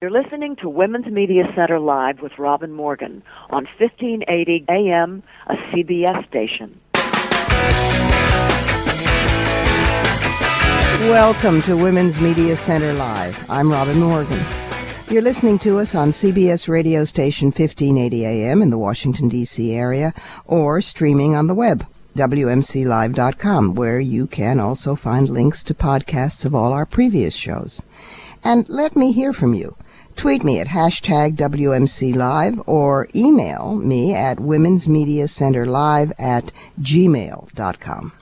You're listening to Women's Media Center Live with Robin Morgan on 1580 AM, a CBS station. Welcome to Women's Media Center Live. I'm Robin Morgan. You're listening to us on CBS radio station 1580 AM in the Washington, D.C. area, or streaming on the web, WMCLive.com, where you can also find links to podcasts of all our previous shows. And let me hear from you. Tweet me at hashtag WMC Live or email me at womensmediacenterlive@gmail.com.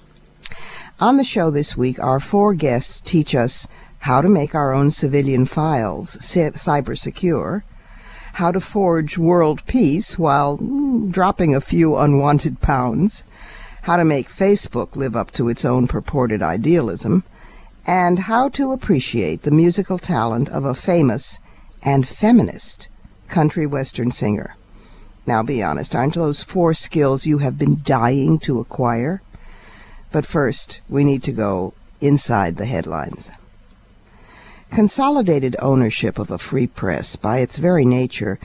On the show this week, our four guests teach us how to make our own civilian files cyber secure, how to forge world peace while dropping a few unwanted pounds, how to make Facebook live up to its own purported idealism, and how to appreciate the musical talent of a famous and feminist country western singer. Now, be honest, aren't those four skills you have been dying to acquire? But first, we need to go inside the headlines. Consolidated ownership of a free press, by its very nature,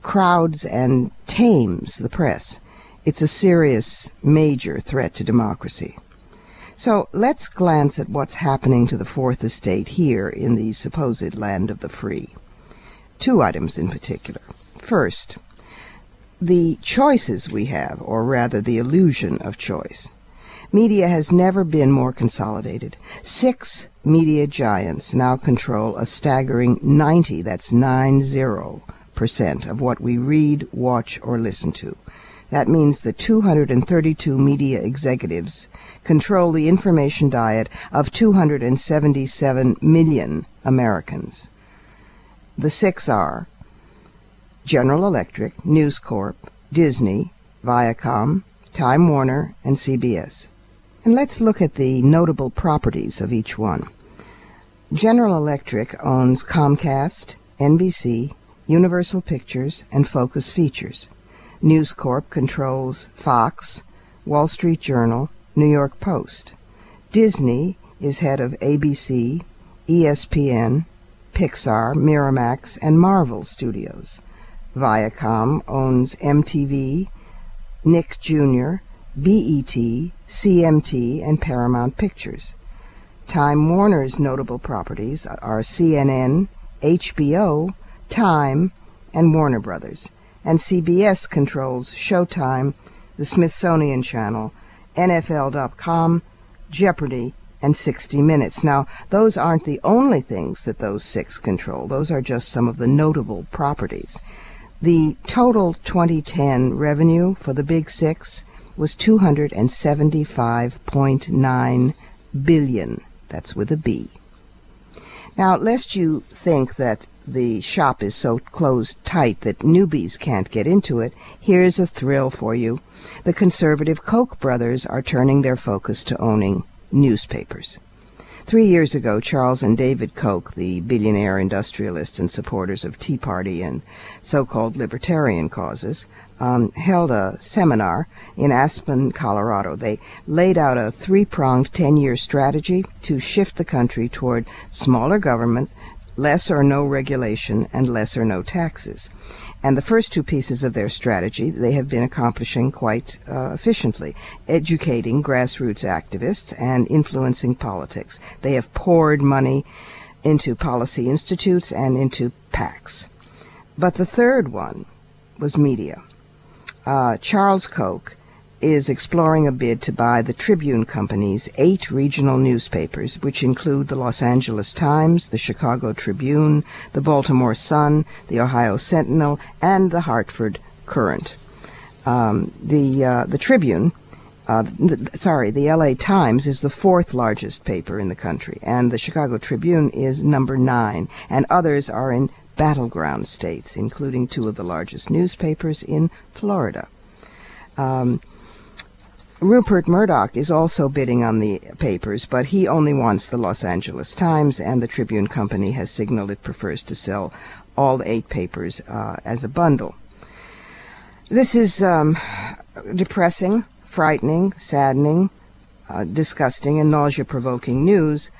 crowds and tames the press. It's a serious, major threat to democracy. So let's glance at what's happening to the Fourth Estate here in the supposed land of the free. Two items in particular. First, the choices we have, or rather the illusion of choice. Media has never been more consolidated. 6 media giants now control a staggering 90% of what we read, watch, or listen to. That means the 232 media executives control the information diet of 277 million Americans. The 6 are General Electric, News Corp, Disney, Viacom, Time Warner, and CBS. And let's look at the notable properties of each one. General Electric owns Comcast, NBC, Universal Pictures, and Focus Features. News Corp controls Fox, Wall Street Journal, New York Post. Disney is head of ABC, ESPN, Pixar, Miramax, and Marvel Studios. Viacom owns MTV, Nick Jr., BET, CMT, and Paramount Pictures. Time Warner's notable properties are CNN, HBO, Time, and Warner Brothers. And CBS controls Showtime, the Smithsonian Channel, NFL.com, Jeopardy, and 60 Minutes. Now, those aren't the only things that those 6 control. Those are just some of the notable properties. The total 2010 revenue for the Big 6 was $275.9 billion. That's with a B. Now, lest you think that the shop is so closed tight that newbies can't get into it, here's a thrill for you. The conservative Koch brothers are turning their focus to owning newspapers. 3 years ago, Charles and David Koch, the billionaire industrialists and supporters of Tea Party and so-called libertarian causes, held a seminar in Aspen, Colorado. They laid out a 3-pronged 10-year strategy to shift the country toward smaller government, less or no regulation, and less or no taxes. And the first 2 pieces of their strategy they have been accomplishing quite efficiently, educating grassroots activists and influencing politics. They have poured money into policy institutes and into PACs. But the third one was media. Charles Koch is exploring a bid to buy the Tribune Company's 8 regional newspapers, which include the Los Angeles Times, the Chicago Tribune, the Baltimore Sun, the Ohio Sentinel, and the Hartford Courant. The Tribune, the LA Times is the 4th largest paper in the country, and the Chicago Tribune is number 9, and others are in battleground states, including 2 of the largest newspapers in Florida. Rupert Murdoch is also bidding on the papers, but he only wants the Los Angeles Times, and the Tribune Company has signaled it prefers to sell all 8 papers as a bundle. This is depressing, frightening, saddening, disgusting, and nausea-provoking news,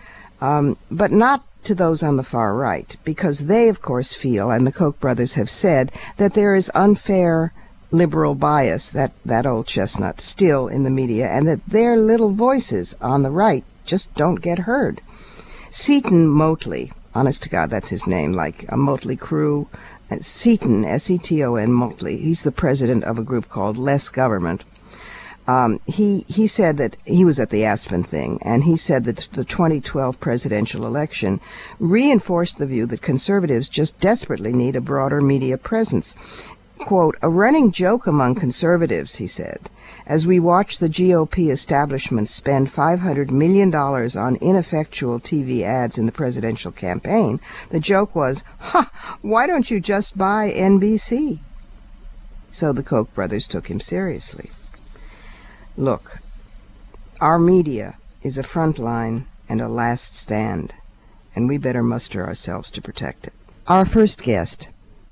but not to those on the far right, because they, of course, feel, and the Koch brothers have said, that there is unfair liberal bias, that old chestnut, still in the media, and that their little voices on the right just don't get heard. Seton Motley, honest to God, that's his name, like a Motley Crew. Seton, S-E-T-O-N, Motley, he's the president of a group called Less Government. He said that he was at the Aspen thing, and he said that the 2012 presidential election reinforced the view that conservatives just desperately need a broader media presence. Quote, a running joke among conservatives, he said, as we watch the GOP establishment spend $500 million on ineffectual TV ads in the presidential campaign, the joke was, why don't you just buy NBC? So the Koch brothers took him seriously. Look, our media is a front line and a last stand, and we better muster ourselves to protect it. Our first guest,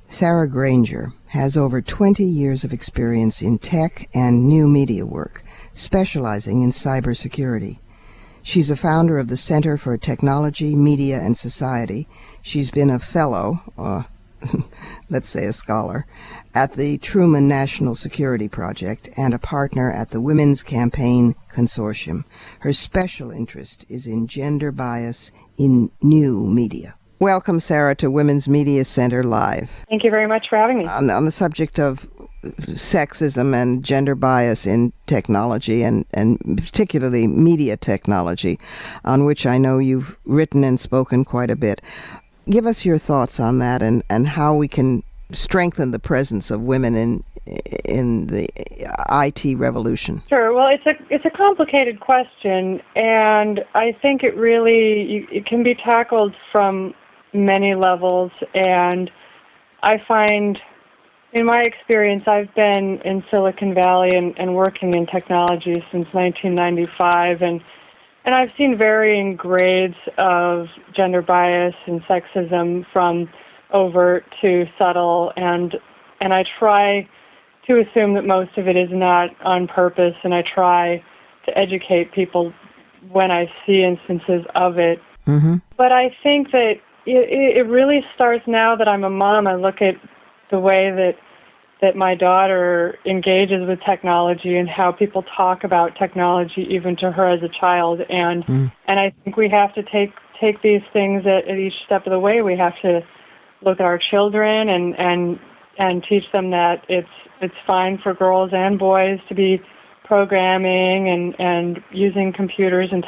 Sarah Granger, has over 20 years of experience in tech and new media work, specializing in cybersecurity. She's a founder of the Center for Technology, Media, and Society. She's been a fellow, let's say a scholar, at the Truman National Security Project and a partner at the Women's Campaign Consortium. Her special interest is in gender bias in new media. Welcome, Sarah, to Women's Media Center Live. Thank you very much for having me. On the subject of sexism and gender bias in technology, and particularly media technology, on which I know you've written and spoken quite a bit. Give us your thoughts on that and how we can strengthen the presence of women in the IT revolution. Sure. Well, it's a complicated question, and I think it can be tackled from many levels. And I find, in my experience, I've been in Silicon Valley and working in technology since 1995, and I've seen varying grades of gender bias and sexism, from overt to subtle, and I try to assume that most of it is not on purpose, and I try to educate people when I see instances of it. Mm-hmm. But I think that it really starts now that I'm a mom. I look at the way that my daughter engages with technology and how people talk about technology, even to her as a child, and I think we have to take these things at each step of the way. We have to look at our children and teach them that it's fine for girls and boys to be programming and using computers and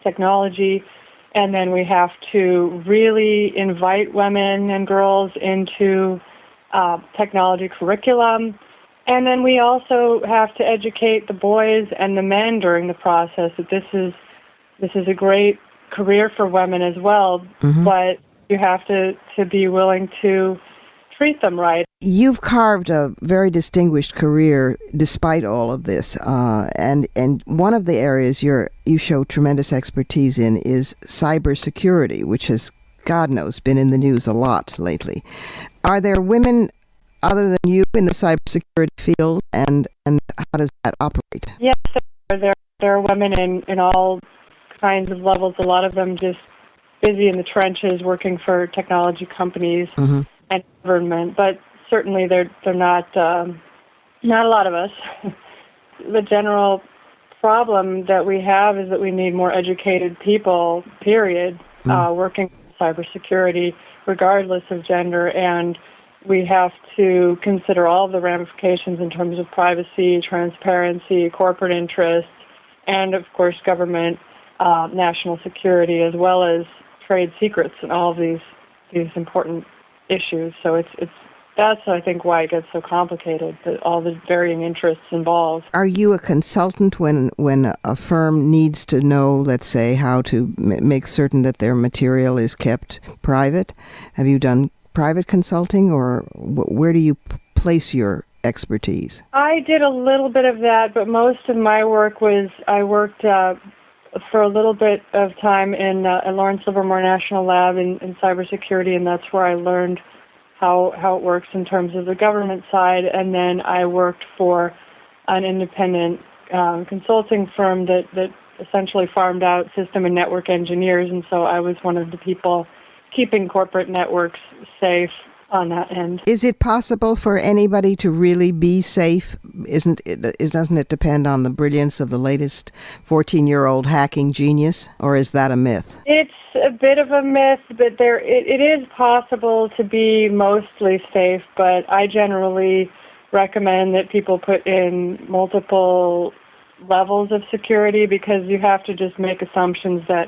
technology. And then we have to really invite women and girls into technology curriculum. And then we also have to educate the boys and the men during the process that this is a great career for women as well, but you have to be willing to treat them right. You've carved a very distinguished career despite all of this, and one of the areas you show tremendous expertise in is cybersecurity, which has, God knows, been in the news a lot lately. Are there women other than you in the cybersecurity field, and how does that operate? Yes, there are women in all kinds of levels, a lot of them just busy in the trenches working for technology companies and government, but certainly they're not a lot of us. The general problem that we have is that we need more educated people, period, working in cybersecurity, regardless of gender, and we have to consider all of the ramifications in terms of privacy, transparency, corporate interests, and, of course, government, national security, as well as trade secrets and all of these important issues. So that's, I think, why it gets so complicated, all the varying interests involved. Are you a consultant when a firm needs to know, let's say, how to make certain that their material is kept private? Have you done private consulting, or where do you place your expertise? I did a little bit of that, but most of my work was, I worked for a little bit of time in Lawrence Livermore National Lab in cybersecurity, and that's where I learned how it works in terms of the government side. And then I worked for an independent consulting firm that essentially farmed out system and network engineers, and so I was one of the people keeping corporate networks safe on that end. Is it possible for anybody to really be safe? Doesn't it depend on the brilliance of the latest 14-year-old hacking genius, or is that a myth? It's a bit of a myth, but it is possible to be mostly safe, but I generally recommend that people put in multiple levels of security, because you have to just make assumptions that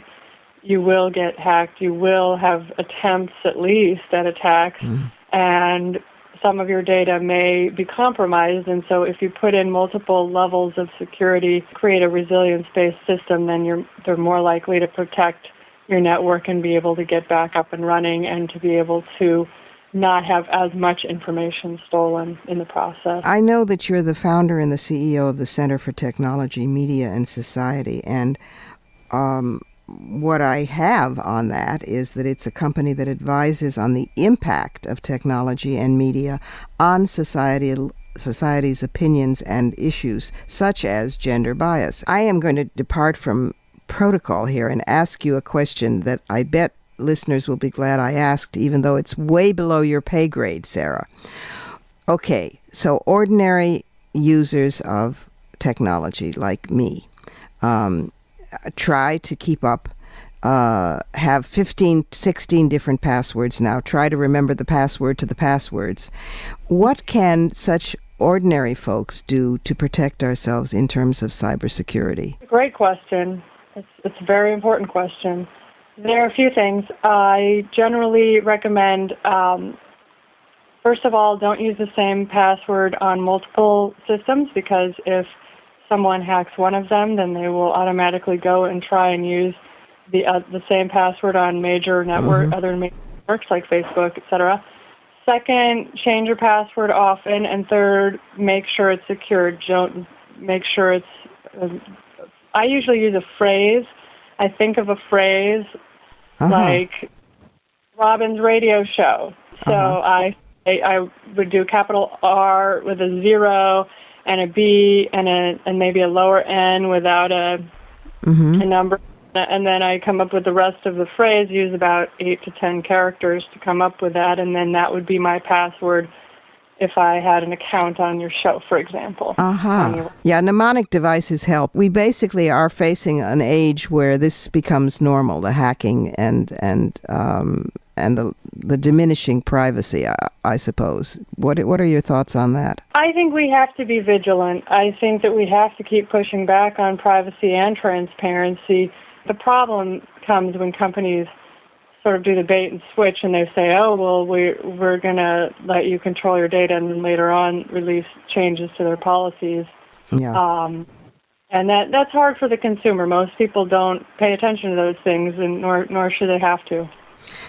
you will get hacked, you will have attempts at least at attacks, and some of your data may be compromised. And so if you put in multiple levels of security, create a resilience-based system, then they're more likely to protect your network and be able to get back up and running and to be able to not have as much information stolen in the process. I know that you're the founder and the CEO of the Center for Technology, Media, and Society, and what I have on that is that it's a company that advises on the impact of technology and media on society's opinions and issues, such as gender bias. I am going to depart from protocol here and ask you a question that I bet listeners will be glad I asked, even though it's way below your pay grade, Sarah. Okay, so ordinary users of technology like me try to keep up, have 15, 16 different passwords now, try to remember the password to the passwords. What can such ordinary folks do to protect ourselves in terms of cybersecurity? Great question. It's a very important question. There are a few things. I generally recommend, first of all, don't use the same password on multiple systems, because if someone hacks one of them, then they will automatically go and try and use the same password on major other major networks like Facebook, etc. Second, change your password often, and third, make sure it's secured. Don't make sure it's. I usually use a phrase. I think of a phrase like Robin's radio show. So I would do capital R with a 0 and a B and maybe a lower N without a number. And then I come up with the rest of the phrase, use about 8 to 10 characters to come up with that, and then that would be my password if I had an account on your show, for example. Yeah, mnemonic devices help. We basically are facing an age where this becomes normal, the hacking and the diminishing privacy, I suppose. What are your thoughts on that? I think we have to be vigilant. I think that we have to keep pushing back on privacy and transparency. The problem comes when companies sort of do the bait and switch, and they say, oh, well, we're going to let you control your data, and then later on release changes to their policies. Yeah. And that's hard for the consumer. Most people don't pay attention to those things, and nor should they have to.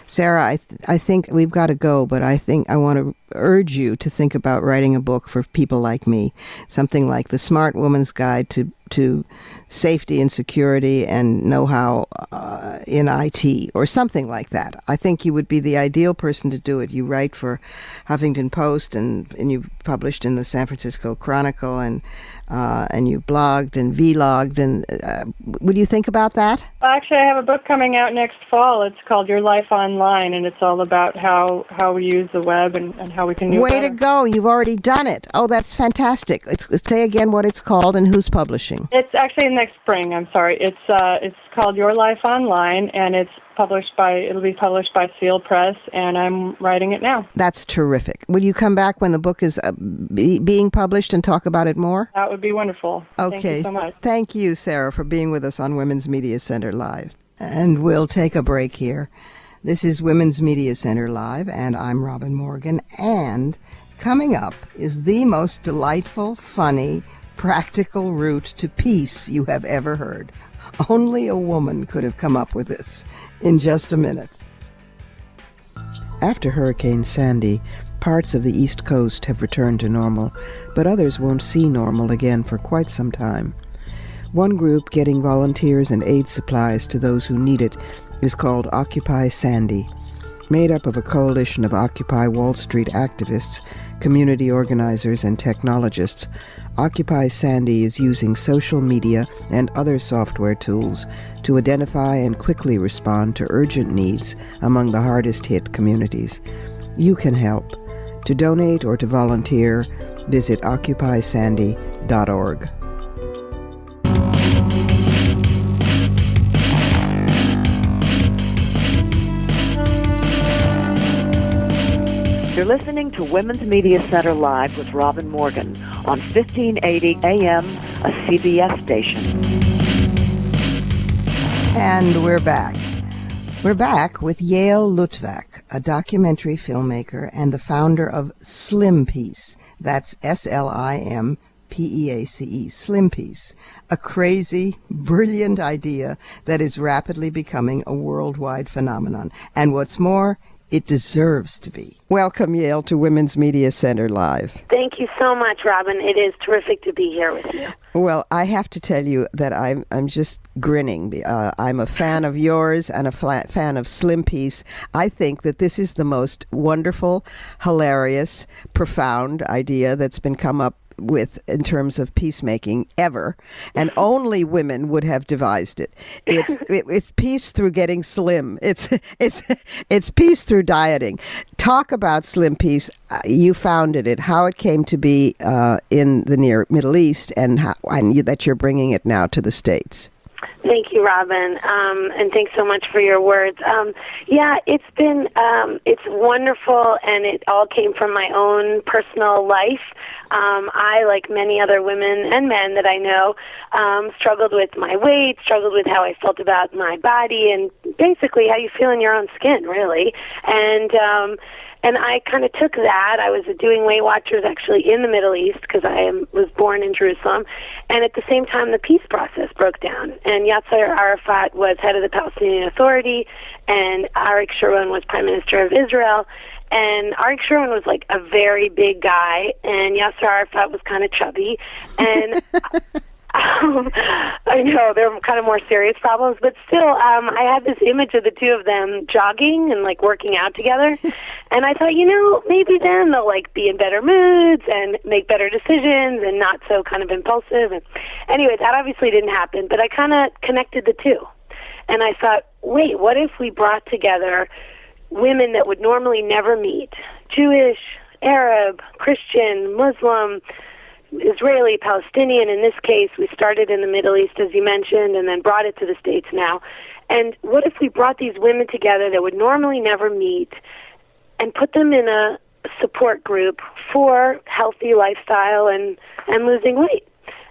Sarah, I think we've got to go, but I think I want to urge you to think about writing a book for people like me, something like The Smart Woman's Guide to Safety and Security and Know-How in IT, or something like that. I think you would be the ideal person to do it. You write for Huffington Post, and you've published in the San Francisco Chronicle, and you blogged and vlogged, and would you think about that? Well, actually, I have a book coming out next fall. It's called Your Life Online, and it's all about how we use the web and how we can do Way to go. You've already done it. Oh, that's fantastic. Say again what it's called and who's publishing. It's actually next spring. I'm sorry. It's called Your Life Online, and it'll be published by Seal Press, and I'm writing it now. That's terrific. Will you come back when the book is being published and talk about it more? That would be wonderful. Okay. Thank you so much. Thank you, Sarah, for being with us on Women's Media Center Live. And we'll take a break here. This is Women's Media Center Live, and I'm Robin Morgan. And coming up is the most delightful, funny, practical route to peace you have ever heard. Only a woman could have come up with this. In just a minute. After Hurricane Sandy, parts of the East Coast have returned to normal, but others won't see normal again for quite some time. One group getting volunteers and aid supplies to those who need it is called Occupy Sandy. made up of a coalition of Occupy Wall Street activists, community organizers, and technologists. Occupy Sandy is using social media and other software tools to identify and quickly respond to urgent needs among the hardest-hit communities. You can help. To donate or to volunteer, visit occupysandy.org. You're listening to Women's Media Center Live with Robin Morgan on 1580 AM, a CBS station. And we're back. We're back with Yael Luttwak, a documentary filmmaker and the founder of Slimpeace. That's SLIMPEACE, Slimpeace, a crazy, brilliant idea that is rapidly becoming a worldwide phenomenon. And what's more, it deserves to be. Welcome, Yael, to Women's Media Center Live. Thank you so much, Robin. It is terrific to be here with you. Well, I have to tell you that I'm just grinning. I'm a fan of yours and a fan of Slimpeace. I think that this is the most wonderful, hilarious, profound idea that's been come up with in terms of peacemaking ever, and only women would have devised it. It's peace through getting slim. It's peace through dieting. Talk about Slimpeace. You founded it, how it came to be in the near Middle East, and that you're bringing it now to the States. Thank you, Robin, and thanks so much for your words. It's been it's wonderful, and it all came from my own personal life. I, like many other women and men that I know, struggled with my weight, struggled with how I felt about my body, and basically how you feel in your own skin, really. And I kind of took that. I was doing Weight Watchers actually in the Middle East because I was born in Jerusalem. And at the same time, the peace process broke down. And Yasser Arafat was head of the Palestinian Authority, and Arik Sharon was Prime Minister of Israel. And Arik Sharon was like a very big guy, and Yasser Arafat was kind of chubby. And I know, there are kind of more serious problems, but still, I had this image of the two of them jogging and, like, working out together, and I thought, maybe then they'll, like, be in better moods and make better decisions and not so kind of impulsive. And anyway, that obviously didn't happen, but I kind of connected the two, and I thought, wait, what if we brought together women that would normally never meet, Jewish, Arab, Christian, Muslim, Israeli, Palestinian. In this case, we started in the Middle East, as you mentioned, and then brought it to the States now. And what if we brought these women together that would normally never meet and put them in a support group for healthy lifestyle and losing weight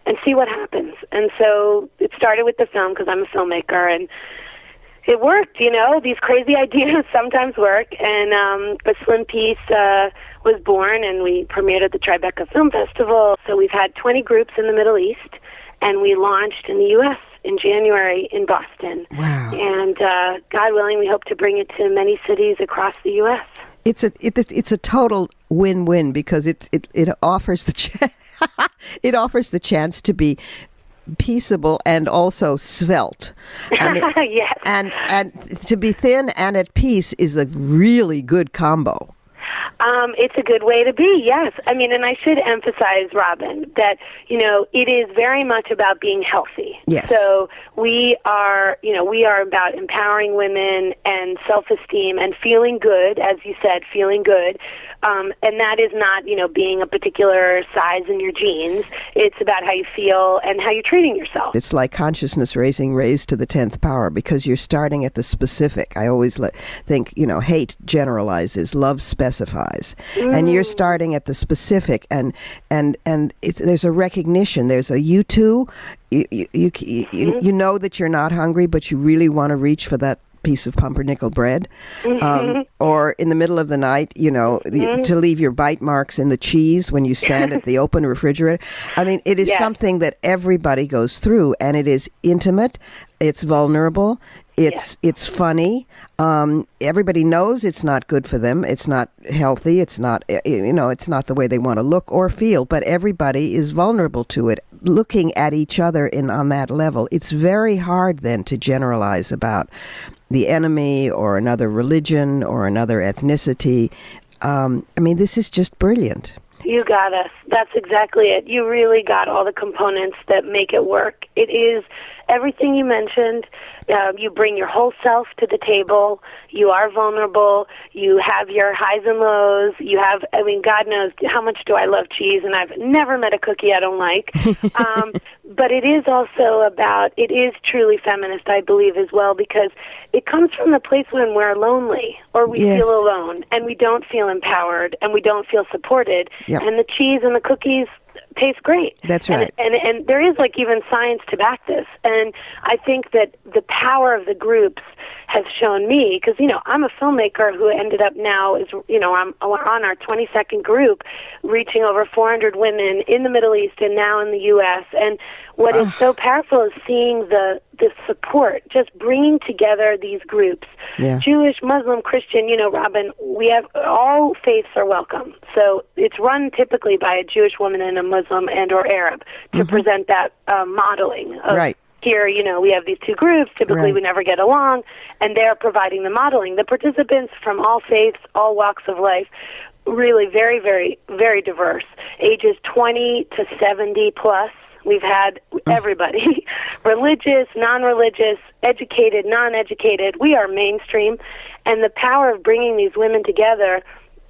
and see what happens? And so it started with the film because I'm a filmmaker, and it worked, these crazy ideas sometimes work, and a Slimpeace was born, and we premiered at the Tribeca Film Festival. So we've had 20 groups in the Middle East, and we launched in the U.S. in January in Boston. Wow. And God willing, we hope to bring it to many cities across the U.S. It's a total win-win because it offers it offers the chance to be peaceable and also svelte. I mean, yes. And to be thin and at peace is a really good combo. It's a good way to be, yes. I mean, and I should emphasize, Robin, that, it is very much about being healthy. Yes. So we are about empowering women and self-esteem and feeling good, as you said, feeling good. And that is not, being a particular size in your jeans. It's about how you feel and how you're treating yourself. It's like consciousness raised to the 10th power because you're starting at the specific. I always think, hate generalizes, love specifies. And you're starting at the specific, and there's a recognition. There's a you too. You know that you're not hungry, but you really want to reach for that piece of pumpernickel bread, or in the middle of the night, to leave your bite marks in the cheese when you stand at the open refrigerator. I mean, it is something that everybody goes through, and it is intimate. It's vulnerable. It's funny. Everybody knows it's not good for them. It's not healthy. It's not, it's not the way they want to look or feel, but everybody is vulnerable to it. Looking at each other on that level, it's very hard then to generalize about the enemy or another religion or another ethnicity. This is just brilliant. You got us. That's exactly it. You really got all the components that make it work. It is everything you mentioned. You bring your whole self to the table. You are vulnerable. You have your highs and lows. You have, God knows how much do I love cheese, and I've never met a cookie I don't like. But it is also it is truly feminist, I believe, as well, because it comes from the place when we're lonely or we feel alone and we don't feel empowered and we don't feel supported. Yep. And the cheese and the cookies taste great. That's right. And there is even science to back this. And I think that the power of the groups has shown me, because, I'm a filmmaker who ended up now I'm on our 22nd group, reaching over 400 women in the Middle East and now in the U.S. And what is so powerful is seeing the support, just bringing together these groups. Yeah. Jewish, Muslim, Christian, Robin, we have all faiths are welcome. So it's run typically by a Jewish woman and a Muslim and or Arab to present that modeling of, right. Here, we have these two groups. Typically, we never get along, and they're providing the modeling. The participants from all faiths, all walks of life, really very, very, very diverse. Ages 20 to 70 plus. We've had everybody, religious, non-religious, educated, non-educated. We are mainstream, and the power of bringing these women together,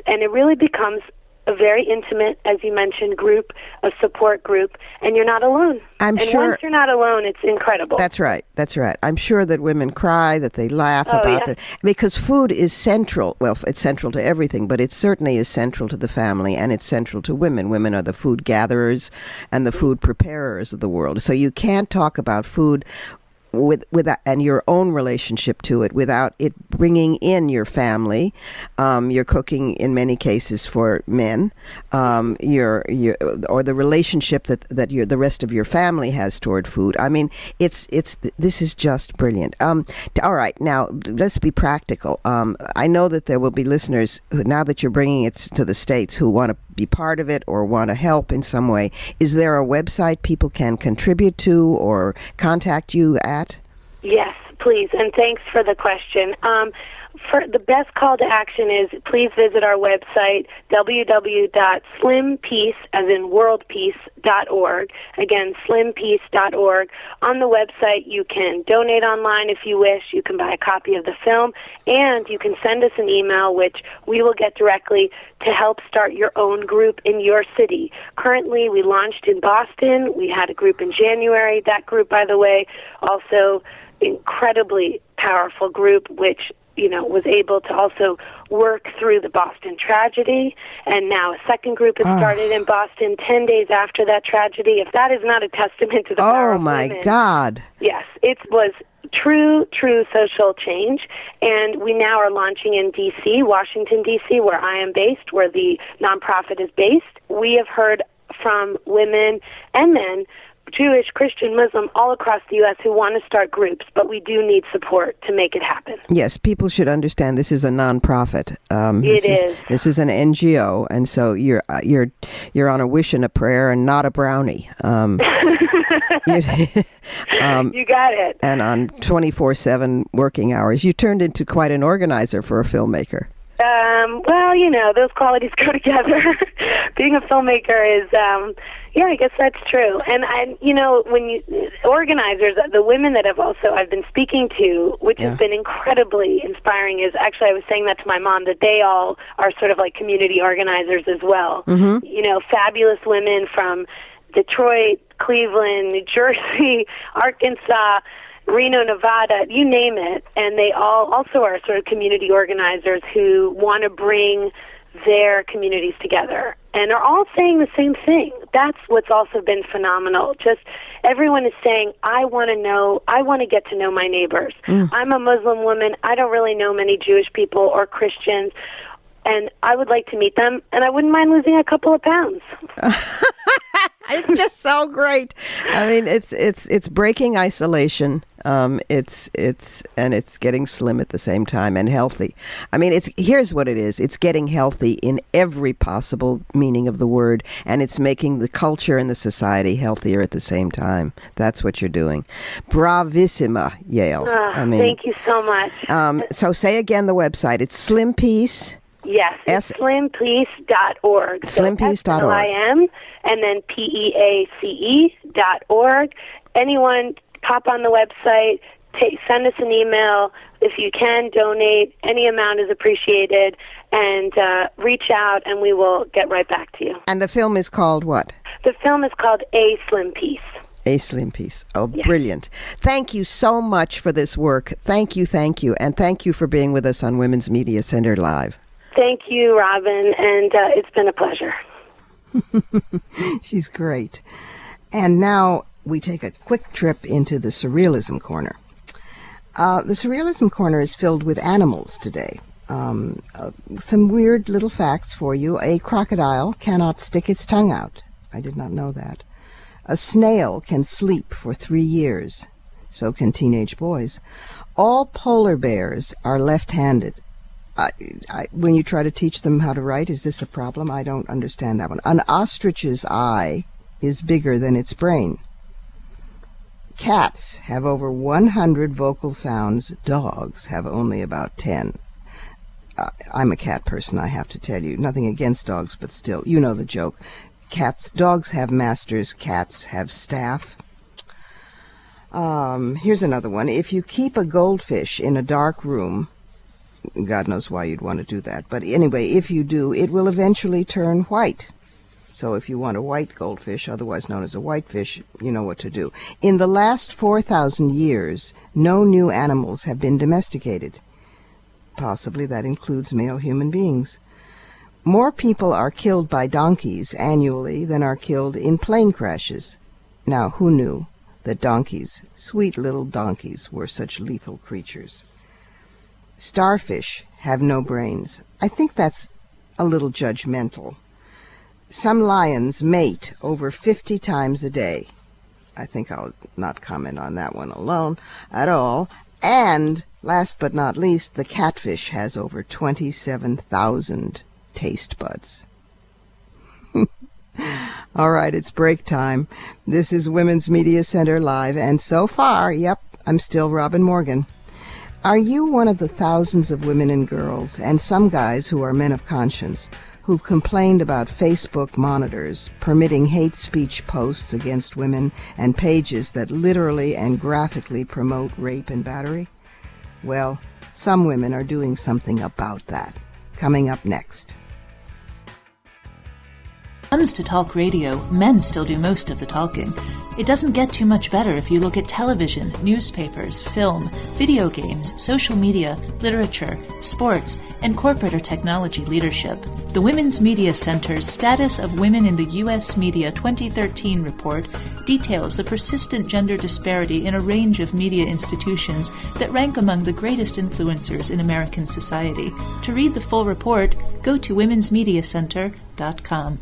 and it really becomes a very intimate, as you mentioned, group, a support group, and you're not alone. I'm and sure once you're not alone, it's incredible. That's right. I'm sure that women cry, that they laugh about it, because food is central. Well, it's central to everything, but it certainly is central to the family, and it's central to women. Women are the food gatherers and the food preparers of the world. So you can't talk about food and your own relationship to it without it bringing in your family. You're cooking in many cases for men, or the relationship that the rest of your family has toward food. This is just brilliant. All right, now let's be practical. I know that there will be listeners who, now that you're bringing it to the States, who want to be part of it or want to help in some way. Is there a website people can contribute to or contact you at? Yes, please, and thanks for the question. For the best call to action is please visit our website, www.slimpeace, as in worldpeace.org. Again, slimpeace.org. On the website, you can donate online if you wish. You can buy a copy of the film, and you can send us an email, which we will get directly to help start your own group in your city. Currently, we launched in Boston. We had a group in January. That group, by the way, also incredibly powerful group, which was able to also work through the Boston tragedy. And now a second group has started in Boston 10 days after that tragedy. If that is not a testament to the power of women. Oh, my God. Yes, it was true social change. And we now are launching in D.C., Washington, D.C., where I am based, where the nonprofit is based. We have heard from women and men, Jewish, Christian, Muslim, all across the U.S. who want to start groups, but we do need support to make it happen. Yes, people should understand this is a nonprofit. This is an NGO, and so you're on a wish and a prayer and not a brownie. You got it. And on 24/7 working hours, you turned into quite an organizer for a filmmaker. Well, those qualities go together. Being a filmmaker is, I guess that's true. And when organizers, the women that I've been speaking to, which has been incredibly inspiring, is actually, I was saying that to my mom, that they all are sort of like community organizers as well. Mm-hmm. Fabulous women from Detroit, Cleveland, New Jersey, Arkansas, Reno, Nevada, you name it, and they all also are sort of community organizers who want to bring their communities together and are all saying the same thing. That's what's also been phenomenal. Just everyone is saying, I want to get to know my neighbors. I'm a Muslim woman. I don't really know many Jewish people or Christians, and I would like to meet them, and I wouldn't mind losing a couple of pounds. It's just so great. I mean, it's breaking isolation. It's getting slim at the same time and healthy. I mean, here's what it is. It's getting healthy in every possible meaning of the word, and it's making the culture and the society healthier at the same time. That's what you're doing. Bravissima, Yael. Thank you so much. So say again the website. It's Slim Peace. Yes, it's slimpeace.org. Slimpeace.org. SLIM and then PEACE.org. Anyone, pop on the website, send us an email. If you can, donate. Any amount is appreciated. And reach out, and we will get right back to you. And the film is called what? The film is called A Slim Peace. A Slim Peace. Oh, yes. Brilliant. Thank you so much for this work. Thank you. And thank you for being with us on Women's Media Center Live. Thank you, Robin, and it's been a pleasure. She's great. And now we take a quick trip into the Surrealism Corner. The Surrealism Corner is filled with animals today. Some weird little facts for you. A crocodile cannot stick its tongue out. I did not know that. A snail can sleep for 3 years. So can teenage boys. All polar bears are left-handed. When you try to teach them how to write, is this a problem? I don't understand that one. An ostrich's eye is bigger than its brain. Cats have over 100 vocal sounds. Dogs have only about 10. I'm a cat person, I have to tell you. Nothing against dogs, but still, you know the joke. Dogs have masters, cats have staff. Here's another one. If you keep a goldfish in a dark room, God knows why you'd want to do that. But anyway, if you do, it will eventually turn white. So if you want a white goldfish, otherwise known as a whitefish, you know what to do. In the last 4,000 years, no new animals have been domesticated. Possibly that includes male human beings. More people are killed by donkeys annually than are killed in plane crashes. Now, who knew that donkeys, sweet little donkeys, were such lethal creatures? Starfish have no brains. I think that's a little judgmental. Some lions mate over 50 times a day. I think I'll not comment on that one alone at all. And, last but not least, the catfish has over 27,000 taste buds. All right, it's break time. This is Women's Media Center Live, and so far, yep, I'm still Robin Morgan. Are you one of the thousands of women and girls, and some guys who are men of conscience, who've complained about Facebook monitors permitting hate speech posts against women and pages that literally and graphically promote rape and battery? Well, some women are doing something about that. Coming up next. When it comes to talk radio, men still do most of the talking. It doesn't get too much better if you look at television, newspapers, film, video games, social media, literature, sports, and corporate or technology leadership. The Women's Media Center's Status of Women in the U.S. Media 2013 report details the persistent gender disparity in a range of media institutions that rank among the greatest influencers in American society. To read the full report, go to womensmediacenter.com.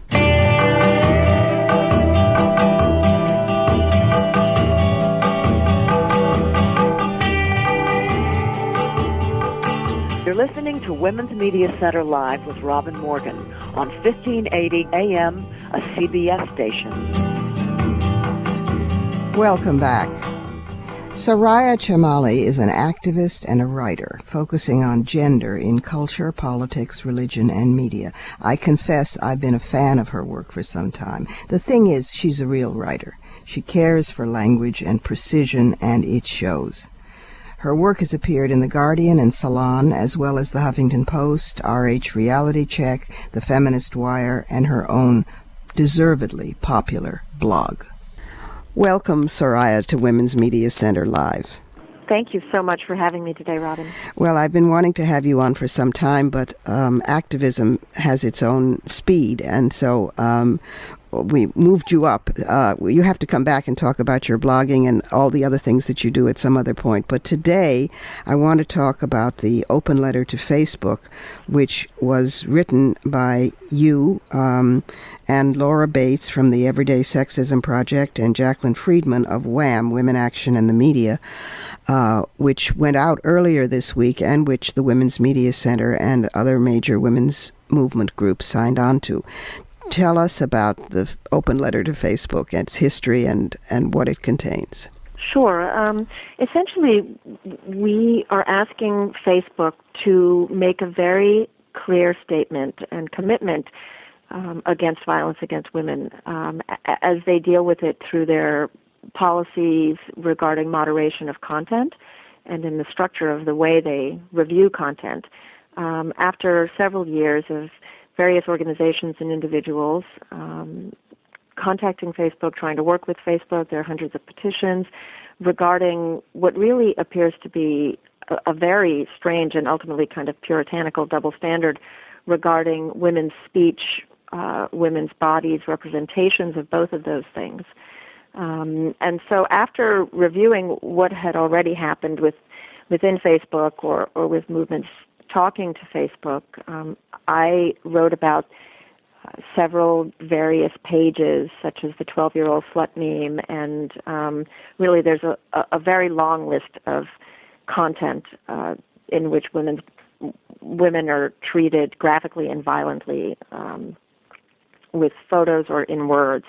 You're listening to Women's Media Center Live with Robin Morgan on 1580 AM, a CBS station. Welcome back. Soraya Chemaly is an activist and a writer focusing on gender in culture, politics, religion, and media. I confess I've been a fan of her work for some time. The thing is, she's a real writer. She cares for language and precision, and it shows. Her work has appeared in The Guardian and Salon, as well as The Huffington Post, RH Reality Check, The Feminist Wire, and her own deservedly popular blog. Welcome, Soraya, to Women's Media Center Live. Thank you so much for having me today, Robin. Well, I've been wanting to have you on for some time, but activism has its own speed, and so we moved you up. You have to come back and talk about your blogging and all the other things that you do at some other point. But today, I want to talk about the open letter to Facebook, which was written by you and Laura Bates from the Everyday Sexism Project and Jacqueline Friedman of WAM, Women Action and the Media, which went out earlier this week and which the Women's Media Center and other major women's movement groups signed on to. Tell us about the open letter to Facebook, its history, and what it contains. Sure. Essentially, we are asking Facebook to make a very clear statement and commitment against violence against women as they deal with it through their policies regarding moderation of content and in the structure of the way they review content. After several years of various organizations and individuals contacting Facebook, trying to work with Facebook, there are hundreds of petitions regarding what really appears to be a very strange and ultimately kind of puritanical double standard regarding women's speech, women's bodies, representations of both of those things. And so after reviewing what had already happened within Facebook or with movements talking to Facebook, I wrote about several various pages, such as the 12-year-old slut meme, and really there's a very long list of content in which women are treated graphically and violently with photos or in words.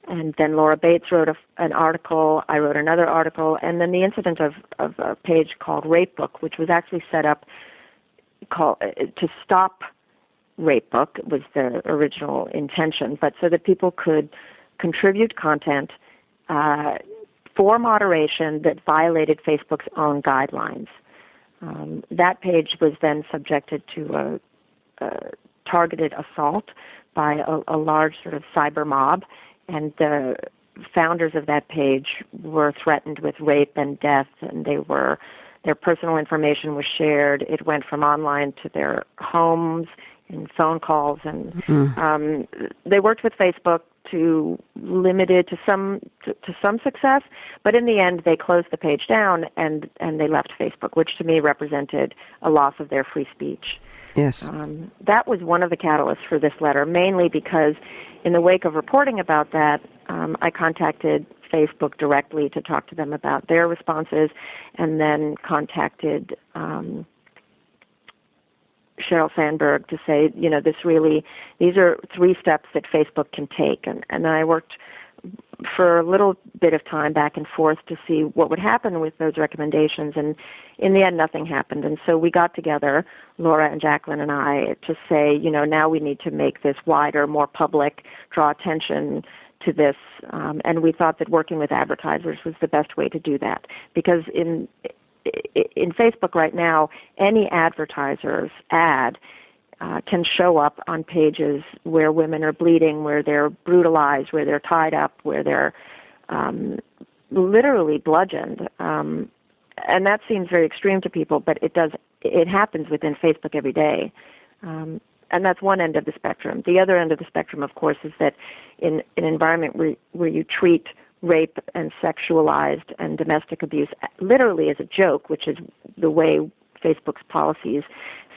And then Laura Bates wrote an article, I wrote another article, and then the incident of a page called Rape Book, which was actually set up to stop Rape Book, was the original intention, but so that people could contribute content for moderation that violated Facebook's own guidelines. That page was then subjected to a targeted assault by a large sort of cyber mob, and the founders of that page were threatened with rape and death, and their personal information was shared. It went from online to their homes and phone calls, and they worked with Facebook to limit it to some success, but in the end they closed the page down and they left Facebook, which to me represented a loss of their free speech. Yes. That was one of the catalysts for this letter, mainly because in the wake of reporting about that, I contacted Facebook directly to talk to them about their responses, and then contacted Sheryl Sandberg to say, these are 3 steps that Facebook can take. And I worked for a little bit of time back and forth to see what would happen with those recommendations, and in the end nothing happened. And so we got together, Laura and Jacqueline and I, to say, now we need to make this wider, more public, draw attention to this, and we thought that working with advertisers was the best way to do that, because in Facebook right now, any advertiser's ad can show up on pages where women are bleeding, where they're brutalized, where they're tied up, where they're literally bludgeoned. And that seems very extreme to people, but it happens within Facebook every day. And that's one end of the spectrum. The other end of the spectrum, of course, is that in an environment where you treat rape and sexualized and domestic abuse literally as a joke, which is the way Facebook's policies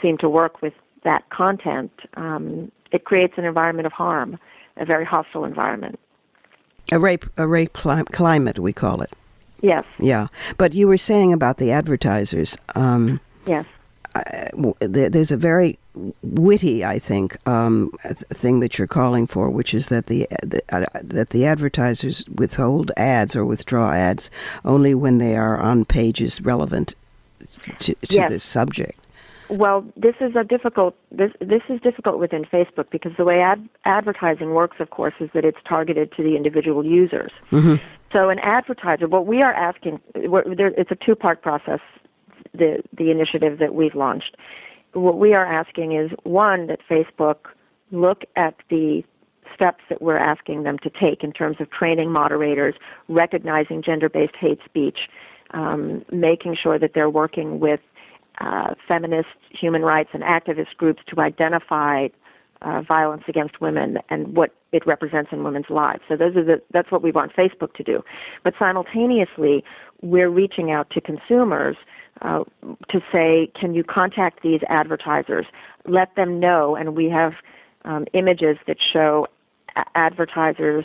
seem to work with that content, it creates an environment of harm, a very hostile environment. A rape climate, we call it. Yes. Yeah. But you were saying about the advertisers. Yes. There's a very witty, I think, thing that you're calling for, which is that the advertisers withhold ads or withdraw ads only when they are on pages relevant to this subject. Well, this is difficult within Facebook, because the way advertising works, of course, is that it's targeted to the individual users. Mm-hmm. So an advertiser, what we are asking, it's a 2-part process, the initiative that we've launched. What we are asking is, one, that Facebook look at the steps that we're asking them to take in terms of training moderators, recognizing gender-based hate speech, making sure that they're working with feminist, human rights, and activist groups to identify violence against women and what it represents in women's lives. So that's what we want Facebook to do. But simultaneously, we're reaching out to consumers to say, can you contact these advertisers? Let them know, and we have images that show advertisers'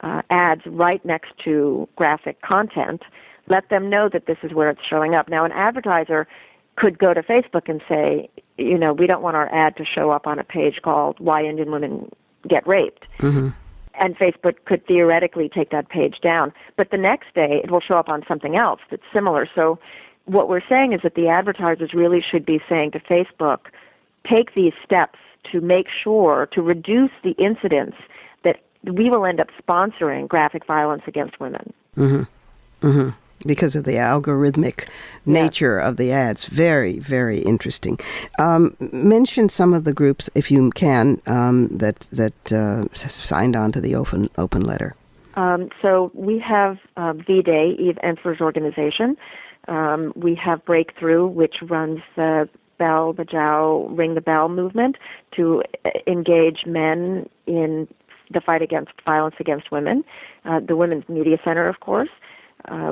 ads right next to graphic content. Let them know that this is where it's showing up. Now, an advertiser could go to Facebook and say, we don't want our ad to show up on a page called Why Indian Women Get Raped. Mm-hmm. And Facebook could theoretically take that page down. But the next day, it will show up on something else that's similar. So what we're saying is that the advertisers really should be saying to Facebook, take these steps to make sure to reduce the incidence that we will end up sponsoring graphic violence against women. Mm-hmm. Mm-hmm. Because of the algorithmic nature of the ads. Very, very interesting. Mention some of the groups, if you can, that signed on to the open letter. So we have V-Day, Eve Ensler's organization. We have Breakthrough, which runs the Bell, Bajow, Ring the Bell movement to engage men in the fight against violence against women. The Women's Media Center, of course.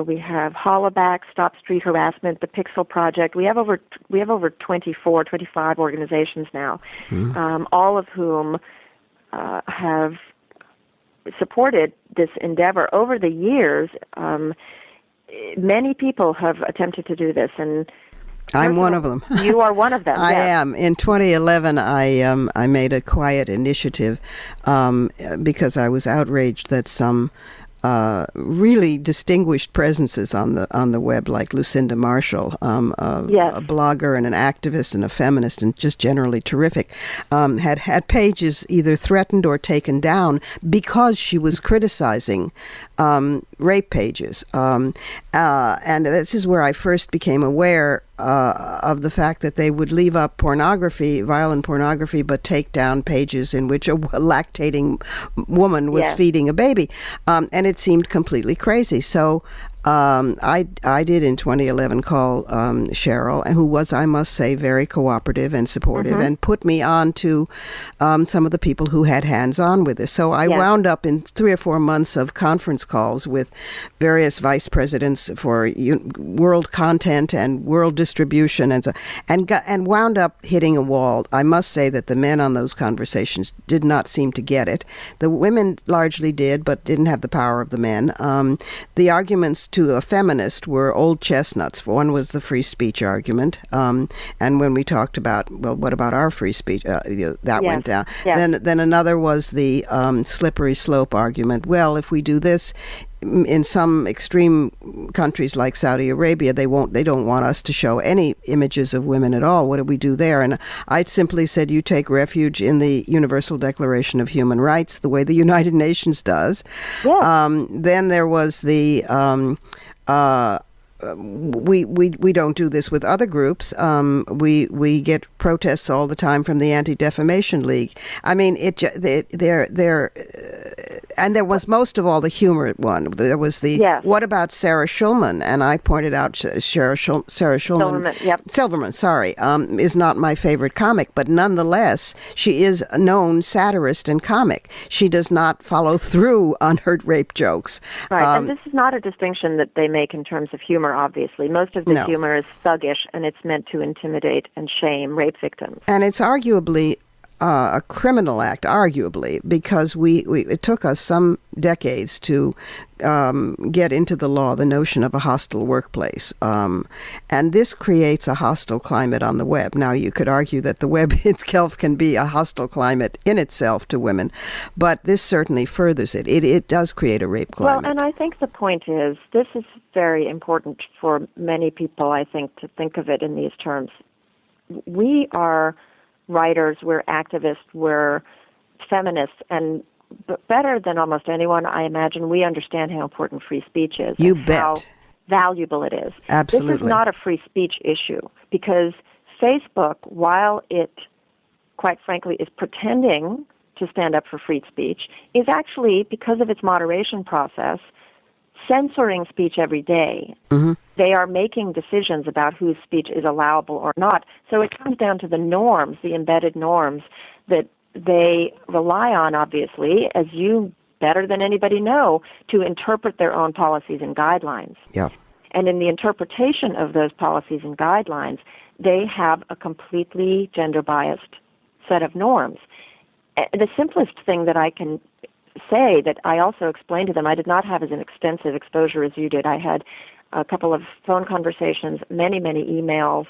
We have Hollaback, Stop Street Harassment, the Pixel Project. We have over 24, 25 organizations now, all of whom have supported this endeavor. Over the years, many people have attempted to do this, and I'm one of them. You are one of them. I am. In 2011, I made a quiet initiative because I was outraged that some really distinguished presences on the web, like Lucinda Marshall, a blogger and an activist and a feminist and just generally terrific, had pages either threatened or taken down because she was criticizing rape pages. And this is where I first became aware of the fact that they would leave up pornography, violent pornography, but take down pages in which a lactating woman was feeding a baby. And it seemed completely crazy. So I did in 2011 call Cheryl, who was, I must say, very cooperative and supportive, and put me on to some of the people who had hands-on with this. So I wound up in 3 or 4 months of conference calls with various vice presidents for world content and world distribution, and wound up hitting a wall. I must say that the men on those conversations did not seem to get it. The women largely did, but didn't have the power of the men. The arguments to a feminist were old chestnuts. One was the free speech argument, and when we talked about, well, what about our free speech, that went down. Then another was the slippery slope argument. Well, if we do this, in some extreme countries like Saudi Arabia, they don't want us to show any images of women at all. What do we do there? And I simply said, you take refuge in the Universal Declaration of Human Rights, the way the United Nations does. Then there was the we don't do this with other groups. We get protests all the time from the Anti-Defamation League. I mean, and there was most of all the humor one. There was the what about Sarah Schulman? And I pointed out Sarah Schulman. Silverman, sorry, is not my favorite comic, but nonetheless, she is a known satirist and comic. She does not follow through on her rape jokes. Right, and this is not a distinction that they make in terms of humor. Obviously, most of the humor is thuggish, and it's meant to intimidate and shame rape victims. And it's arguably a criminal act, because it took us some decades to get into the law the notion of a hostile workplace. And this creates a hostile climate on the web. Now, you could argue that the web itself can be a hostile climate in itself to women, but this certainly furthers it. It does create a rape climate. Well, and I think the point is, this is very important for many people, I think, to think of it in these terms. We are writers, we're activists, we're feminists, and better than almost anyone, I imagine, we understand how important free speech is. You and bet. How valuable it is. Absolutely. This is not a free speech issue, because Facebook, while it, quite frankly, is pretending to stand up for free speech, is actually, because of its moderation process, censoring speech every day. They are making decisions about whose speech is allowable or not. So it comes down to the norms, the embedded norms that they rely on, obviously, as you better than anybody know, to interpret their own policies and guidelines. Yeah. And in the interpretation of those policies and guidelines, they have a completely gender-biased set of norms. The simplest thing that I can say that I also explained to them, I did not have as an extensive exposure as you did. I had a couple of phone conversations, many, many emails,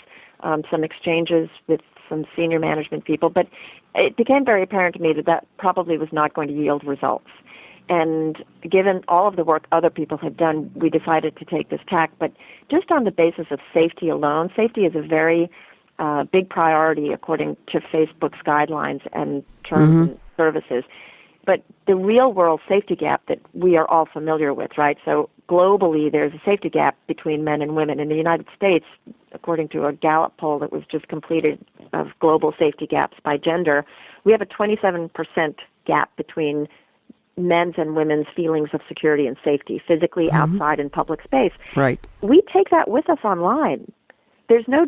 some exchanges with some senior management people, but it became very apparent to me that that probably was not going to yield results. And given all of the work other people had done, we decided to take this tack. But just on the basis of safety alone, safety is a very big priority according to Facebook's guidelines and terms and services. But the real-world safety gap that we are all familiar with, right? So globally, there's a safety gap between men and women. In the United States, according to a Gallup poll that was just completed of global safety gaps by gender, we have a 27% gap between men's and women's feelings of security and safety, physically outside in public space. Right. We take that with us online. There's no,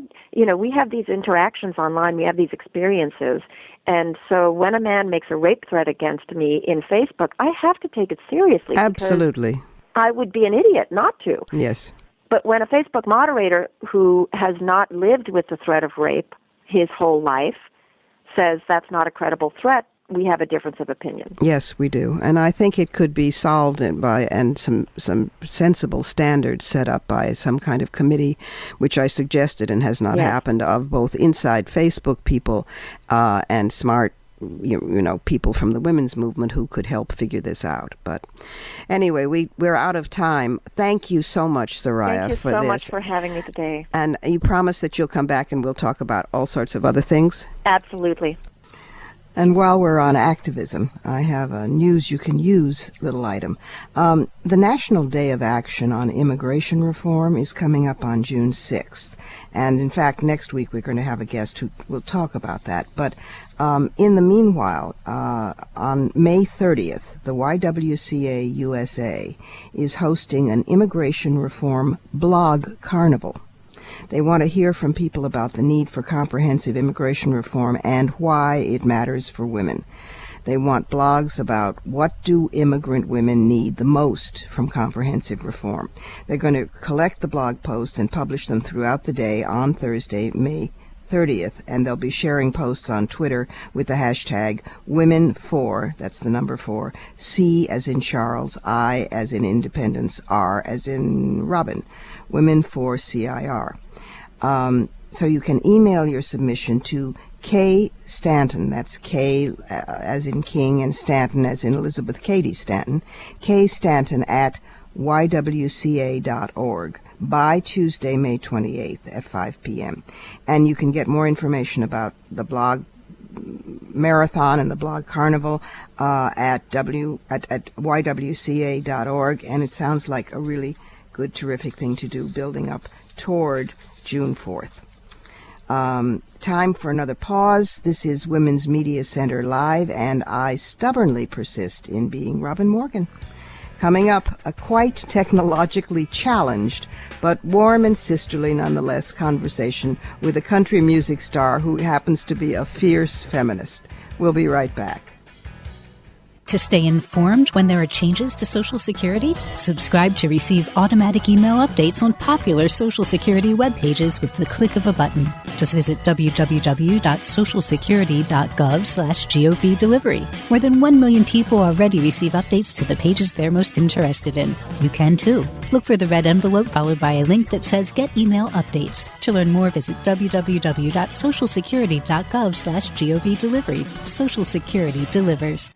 we have these interactions online, we have these experiences, and so when a man makes a rape threat against me in Facebook, I have to take it seriously. Absolutely. I would be an idiot not to. Yes. But when a Facebook moderator who has not lived with the threat of rape his whole life says that's not a credible threat, we have a difference of opinion. Yes, we do. And I think it could be solved by some sensible standards set up by some kind of committee, which I suggested and has not happened, of both inside Facebook people and smart people from the women's movement who could help figure this out. But anyway, we're out of time. Thank you so much, Soraya, for this. Thank you so much for having me today. And you promise that you'll come back and we'll talk about all sorts of other things? Absolutely. And while we're on activism, I have a news you can use little item. The National Day of Action on Immigration Reform is coming up on June 6th. And in fact, next week we're going to have a guest who will talk about that. But in the meanwhile, on May 30th, the YWCA USA is hosting an immigration reform blog carnival. They want to hear from people about the need for comprehensive immigration reform and why it matters for women. They want blogs about what do immigrant women need the most from comprehensive reform. They're going to collect the blog posts and publish them throughout the day on Thursday, May 30th, and they'll be sharing posts on Twitter with the hashtag Women4, that's the number 4, C as in Charles, I as in Independence, R as in Robin, Women4CIR. So you can email your submission to K. Stanton, that's K as in King and Stanton as in Elizabeth Cady Stanton, K. Stanton at ywca.org by Tuesday, May 28th at 5 p.m. And you can get more information about the blog marathon and the blog carnival at ywca.org, and it sounds like a really good, terrific thing to do, building up toward June 4th. Time for another pause. This is Women's Media Center Live, and I stubbornly persist in being Robin Morgan. Coming up, a quite technologically challenged, but warm and sisterly nonetheless conversation with a country music star who happens to be a fierce feminist. We'll be right back. To stay informed when there are changes to Social Security, subscribe to receive automatic email updates on popular Social Security web pages with the click of a button. Just visit www.socialsecurity.gov/GOV delivery. More than 1 million people already receive updates to the pages they're most interested in. You can too. Look for the red envelope followed by a link that says Get Email Updates. To learn more, visit www.socialsecurity.gov/GOV delivery. Social Security delivers.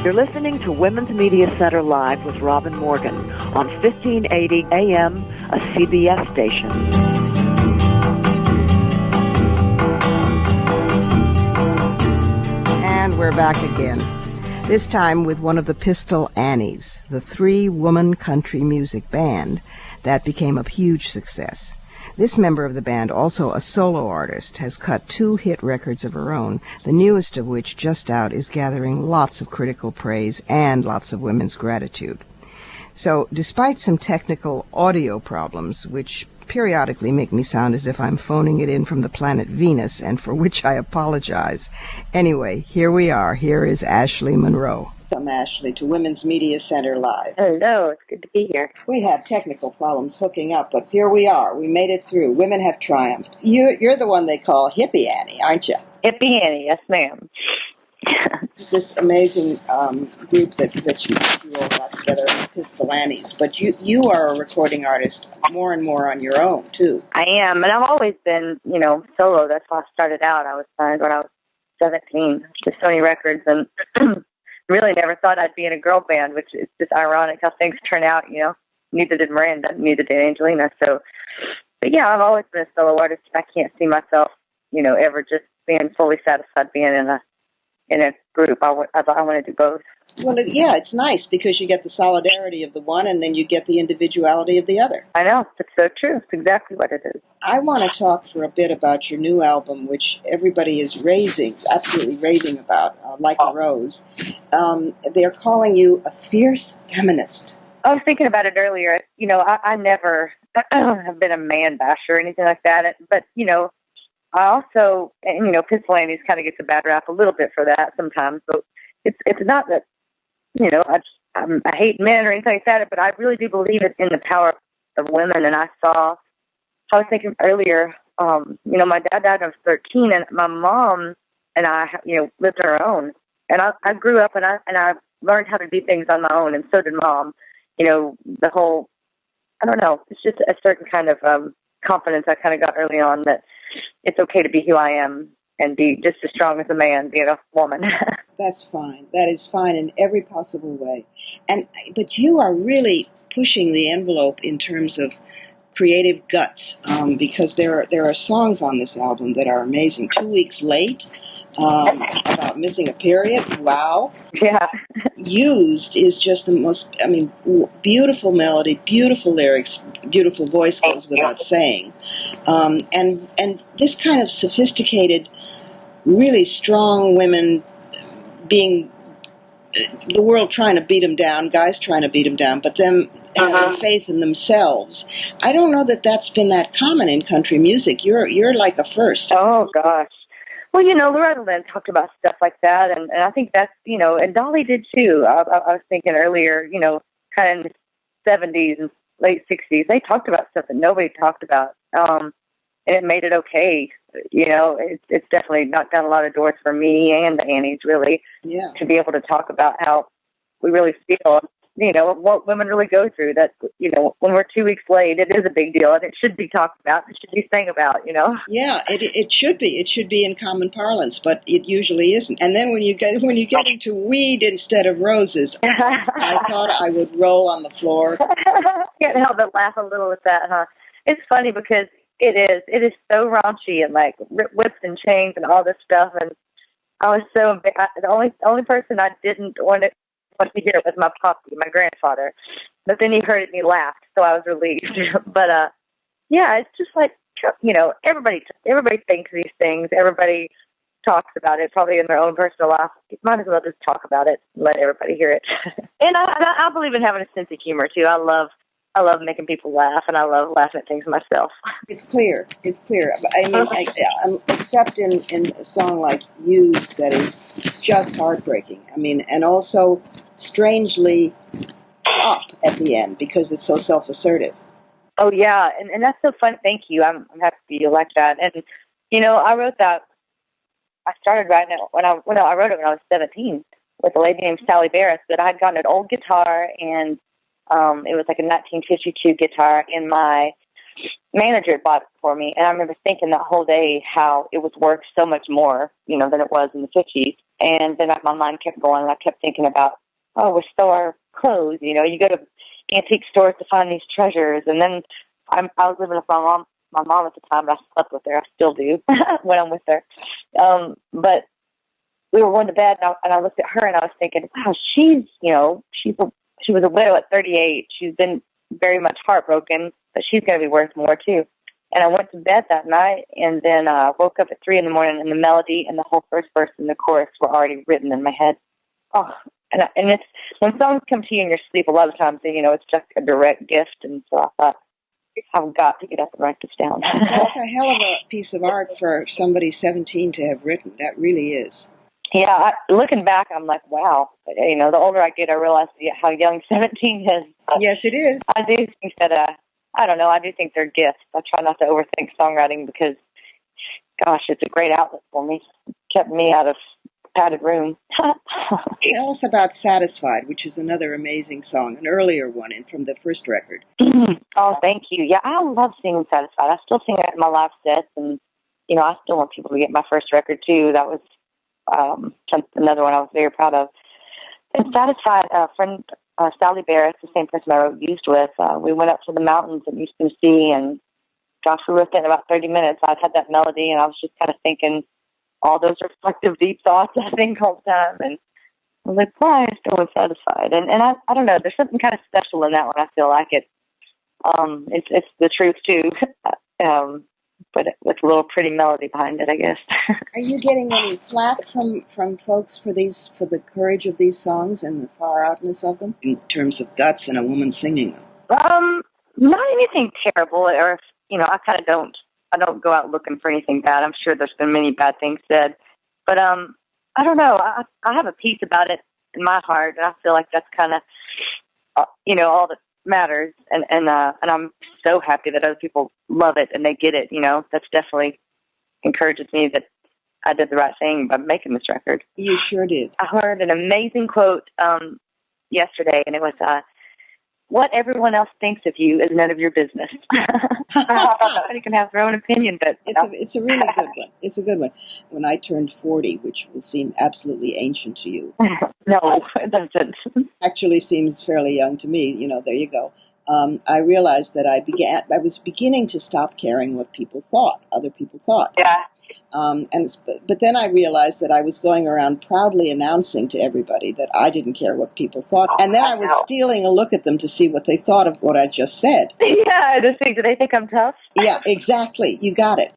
You're listening to Women's Media Center Live with Robin Morgan on 1580 AM, a CBS station. And we're back again. This time with one of the Pistol Annies, the 3-woman country music band that became a huge success. This member of the band, also a solo artist, has cut 2 hit records of her own, the newest of which, just out, is gathering lots of critical praise and lots of women's gratitude. So, despite some technical audio problems, which periodically make me sound as if I'm phoning it in from the planet Venus, and for which I apologize. Anyway, here we are. Here is Ashley Monroe. Welcome, Ashley, to Women's Media Center Live. Hello, it's good to be here. We had technical problems hooking up, but here we are. We made it through. Women have triumphed. You're the one they call Hippie Annie, aren't you? Hippie Annie, yes, ma'am. It's this amazing group that you all got together, Pistol Annies. But you are a recording artist more and more on your own, too. I am, and I've always been, solo. That's how I started out. I was signed when I was 17 to Sony Records, and really never thought I'd be in a girl band, which is just ironic how things turn out, Neither did Miranda, neither did Angelina. So, but yeah, I've always been a solo artist. I can't see myself, ever just being fully satisfied being in a group. I want to do both. Well, it's nice because you get the solidarity of the one and then you get the individuality of the other. I know. It's so true. It's exactly what it is. I want to talk for a bit about your new album, which everybody is absolutely raving about, Like a Rose. They're calling you a fierce feminist. I was thinking about it earlier. I never have been a man basher or anything like that. But, I also, Pistol Anniees kind of gets a bad rap a little bit for that sometimes. But it's not that, I hate men or anything like that, but I really do believe in the power of women. And I was thinking earlier, my dad died when I was 13, and my mom and I, lived on our own. And I grew up and I learned how to do things on my own, and so did Mom. The whole, I don't know, it's just a certain kind of confidence I kind of got early on that it's okay to be who I am and be just as strong as a man, being a woman. That's fine. That is fine in every possible way. But you are really pushing the envelope in terms of creative guts, because there are songs on this album that are amazing. 2 weeks late, about missing a period. Wow. Yeah. Used is just the most, beautiful melody, beautiful lyrics, beautiful voice goes without saying. And this kind of sophisticated, really strong women being, the world trying to beat them down, guys trying to beat them down, but them having faith in themselves. I don't know that that's been that common in country music. You're like a first. Oh, gosh. Well, Loretta Lynn talked about stuff like that, and I think that's, and Dolly did too. I was thinking earlier, kind of in the 70s and late 60s, they talked about stuff that nobody talked about, and it made it okay. It's definitely knocked down a lot of doors for me and the Annies, really, to be able to talk about how we really feel, what women really go through. That, when we're 2 week late, it is a big deal, and it should be talked about. It should be sang about, Yeah, it should be. It should be in common parlance, but it usually isn't. And then when you get into weed instead of roses, I thought I would roll on the floor. Can't help but laugh a little at that, huh? It's funny because it is so raunchy and like whips and chains and all this stuff, and I was so the only person I didn't want to hear it was my poppy, my grandfather. But then he heard it and he laughed, so I was relieved. But it's just like, everybody thinks these things. Everybody talks about it, probably in their own personal life. You might as well just talk about it and let everybody hear it. And I believe in having a sense of humor too. I love making people laugh, and I love laughing at things myself. It's clear. Except in a song like Used that is just heartbreaking. And also strangely up at the end because it's so self-assertive. Oh, yeah, and that's so fun. Thank you. I'm happy you like that. And, I wrote that. I started writing it when I wrote it when I was 17 with a lady named Sally Barris, but I had gotten an old guitar, and it was like a 1952 guitar, and my manager bought it for me. And I remember thinking that whole day how it was worth so much more, than it was in the 50s. And then my mind kept going, and I kept thinking about, we stole our clothes. You go to antique stores to find these treasures. And then I was living with my mom at the time, but I slept with her. I still do when I'm with her. But we were going to bed, and I looked at her, and I was thinking, wow, she was a widow at 38. She's been very much heartbroken, but she's going to be worth more too. And I went to bed that night, and then woke up at 3 a.m, and the melody and the whole first verse and the chorus were already written in my head. Oh, And it's when songs come to you in your sleep, a lot of times, it's just a direct gift. And so I thought, I've got to get up and write this down. That's a hell of a piece of art for somebody 17 to have written. That really is. Yeah, looking back, I'm like, wow. The older I get, I realize how young 17 is. Yes, it is. I do think that, I don't know, I do think they're gifts. I try not to overthink songwriting because, gosh, it's a great outlet for me. It kept me out of padded room. Tell us about Satisfied, which is another amazing song, an earlier one from the first record. Oh, thank you. Yeah, I love singing Satisfied. I still sing it in my live sets, and, I still want people to get my first record, too. That was another one I was very proud of. And Satisfied, friend Sally Barris, the same person I wrote Used with, we went up to the mountains in East Tennessee, and gosh, we wrote that in about 30 minutes. I had that melody, and I was just kind of thinking all those reflective, deep thoughts, I think, all the time. And I was like, why I still was Satisfied? And I don't know, there's something kind of special in that one. I feel like it. It's the truth, too. But with a little pretty melody behind it, I guess. Are you getting any flack from folks for the courage of these songs and the far outness of them in terms of guts and a woman singing them? Not anything terrible, or I kind of don't. I don't go out looking for anything bad. I'm sure there's been many bad things said, but I don't know. I have a peace about it in my heart, and I feel like that's kind of all that matters. And I'm so happy that other people love it and they get it. That's definitely encourages me that I did the right thing by making this record. You sure did. I heard an amazing quote yesterday, and it was, "What everyone else thinks of you is none of your business." Everybody can have their own opinion, but it's a really good one. It's a good one. When I turned 40, which will seem absolutely ancient to you. No, it doesn't. Actually seems fairly young to me. There you go. I realized that I was beginning to stop caring what other people thought. Yeah. But then I realized that I was going around proudly announcing to everybody that I didn't care what people thought. And then I was stealing a look at them to see what they thought of what I just said. Yeah, to see, do they think I'm tough? Yeah, exactly. You got it.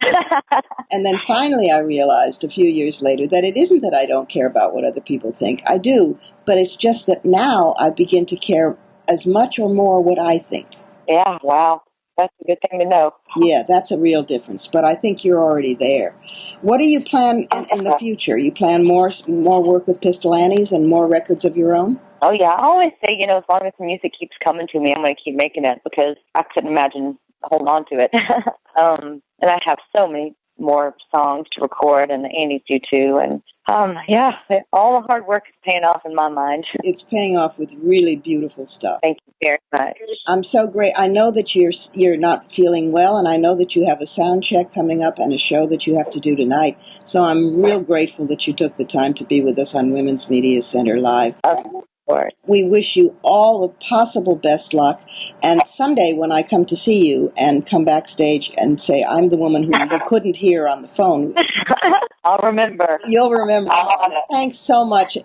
And then finally I realized a few years later that it isn't that I don't care about what other people think. I do, but it's just that now I begin to care as much or more what I think. Yeah, wow. That's a good thing to know. Yeah, that's a real difference. But I think you're already there. What do you plan in the future? You plan more work with Pistol Annies and more records of your own? Oh, yeah. I always say, as long as the music keeps coming to me, I'm going to keep making it because I couldn't imagine holding on to it. And I have so many more songs to record, and the Annies do too. And all the hard work is paying off in my mind. It's paying off with really beautiful stuff. Thank you very much. I'm so great. I know that you're not feeling well, and I know that you have a sound check coming up and a show that you have to do tonight. So I'm real grateful that you took the time to be with us on Women's Media Center Live. We wish you all the possible best luck, and someday when I come to see you and come backstage and say, I'm the woman who you couldn't hear on the phone. I'll remember. You'll remember. Thanks so much,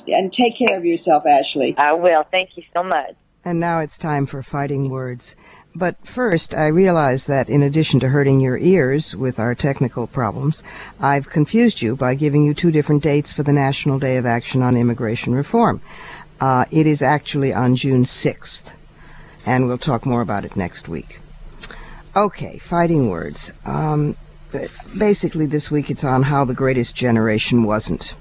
and take care of yourself, Ashley. I will. Thank you so much. And now it's time for Fighting Words. But first, I realize that in addition to hurting your ears with our technical problems, I've confused you by giving you two different dates for the National Day of Action on Immigration Reform. It is actually on June 6th, and we'll talk more about it next week. Okay, Fighting Words. Basically, this week it's on how the greatest generation wasn't.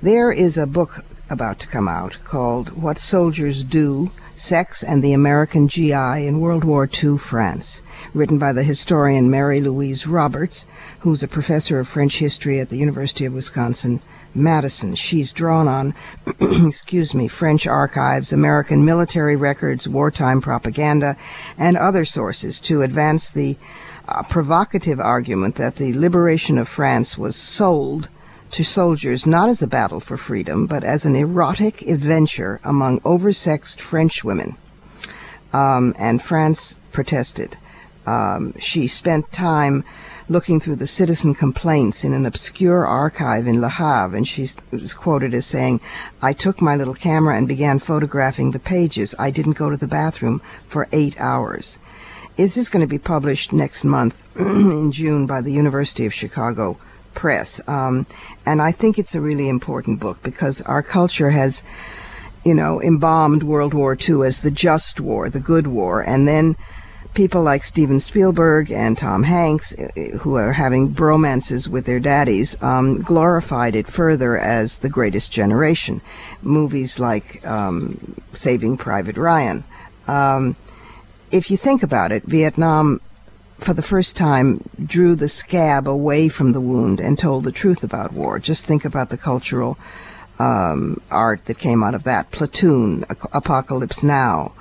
There is a book about to come out called What Soldiers Do, Sex and the American GI in World War II France, written by the historian Mary Louise Roberts, who's a professor of French history at the University of Wisconsin-Madison. She's drawn on, French archives, American military records, wartime propaganda, and other sources to advance the provocative argument that the liberation of France was sold to soldiers not as a battle for freedom, but as an erotic adventure among oversexed French women. And France protested. She spent time looking through the citizen complaints in an obscure archive in Le Havre, and she was quoted as saying, I took my little camera and began photographing the pages. I didn't go to the bathroom for 8 hours. This is going to be published next month in June by the University of Chicago press. And I think it's a really important book because our culture has, embalmed World War II as the just war, the good war, and then people like Steven Spielberg and Tom Hanks, who are having bromances with their daddies, glorified it further as the greatest generation. Movies like Saving Private Ryan. If you think about it, Vietnam, for the first time, drew the scab away from the wound and told the truth about war. Just think about the cultural art that came out of that. Platoon, Apocalypse Now,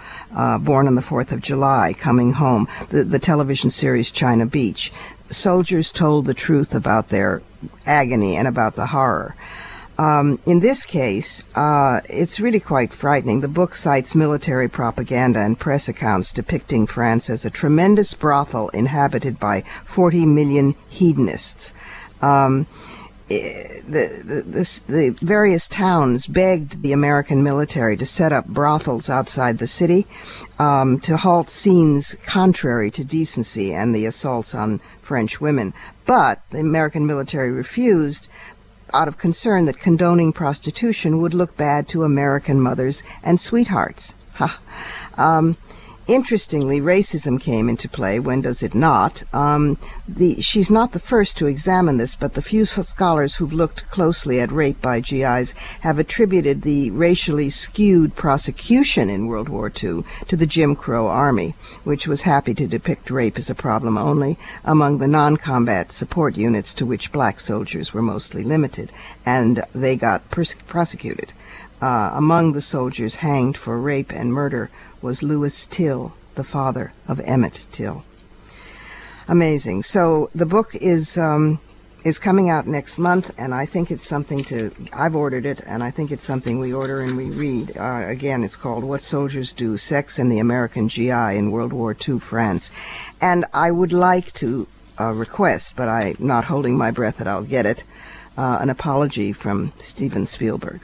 Born on the 4th of July, Coming Home, the television series China Beach. Soldiers told the truth about their agony and about the horror. In this case, it's really quite frightening. The book cites military propaganda and press accounts depicting France as a tremendous brothel inhabited by 40 million hedonists. The various towns begged the American military to set up brothels outside the city to halt scenes contrary to decency and the assaults on French women. But the American military refused out of concern that condoning prostitution would look bad to American mothers and sweethearts. Interestingly, racism came into play. When does it not? She's not the first to examine this, but the few scholars who've looked closely at rape by GIs have attributed the racially skewed prosecution in World War II to the Jim Crow Army, which was happy to depict rape as a problem only among the non-combat support units to which black soldiers were mostly limited, and they got prosecuted. Among the soldiers hanged for rape and murder was Lewis Till, the father of Emmett Till. Amazing. So the book is coming out next month, and I think it's something I've ordered it, and I think it's something we order and we read. Again, it's called What Soldiers Do, Sex and the American GI in World War II France. And I would like to request, but I'm not holding my breath that I'll get it, an apology from Steven Spielberg.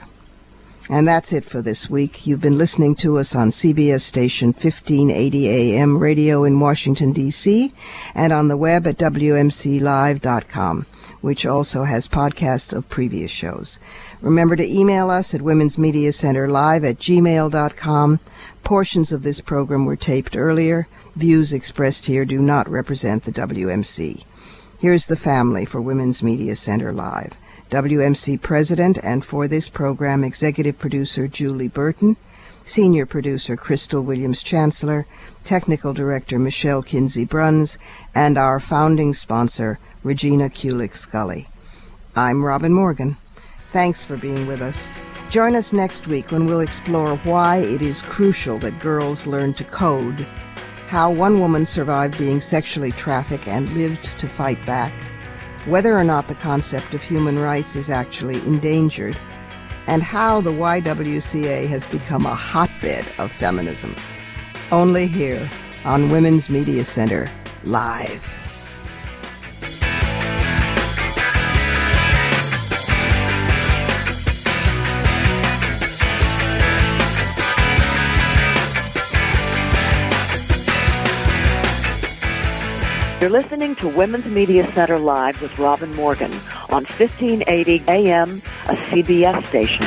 And that's it for this week. You've been listening to us on CBS station 1580 AM radio in Washington, D.C., and on the web at WMCLive.com, which also has podcasts of previous shows. Remember to email us at Women's Media Center Live at gmail.com. Portions of this program were taped earlier. Views expressed here do not represent the WMC. Here's the family for Women's Media Center Live. WMC President and for this program Executive Producer Julie Burton, Senior Producer Crystal Williams-Chancellor, Technical Director Michelle Kinsey-Bruns, and our founding sponsor Regina Kulik-Scully. I'm Robin Morgan. Thanks for being with us. Join us next week when we'll explore why it is crucial that girls learn to code, how one woman survived being sexually trafficked and lived to fight back, whether or not the concept of human rights is actually endangered, and how the YWCA has become a hotbed of feminism. Only here on Women's Media Center Live. You're listening to Women's Media Center Live with Robin Morgan on 1580 AM, a CBS station.